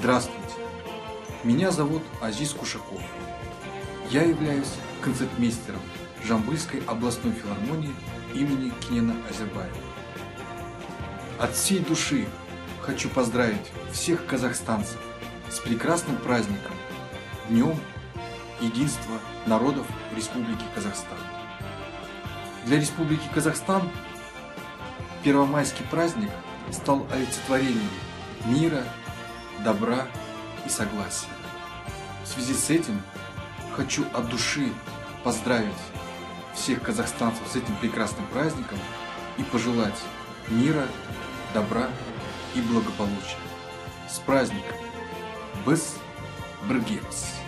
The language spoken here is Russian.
Здравствуйте, меня зовут Азиз Кушаков. Я являюсь концертмейстером Жамбылской областной филармонии имени Кенена Азербаева. От всей души хочу поздравить всех казахстанцев с прекрасным праздником, Днем Единства народов Республики Казахстан. Для Республики Казахстан первомайский праздник стал олицетворением мира, добра и согласия. В связи с этим хочу от души поздравить всех казахстанцев с этим прекрасным праздником и пожелать мира, добра и благополучия. С праздником! Біз біргеміз!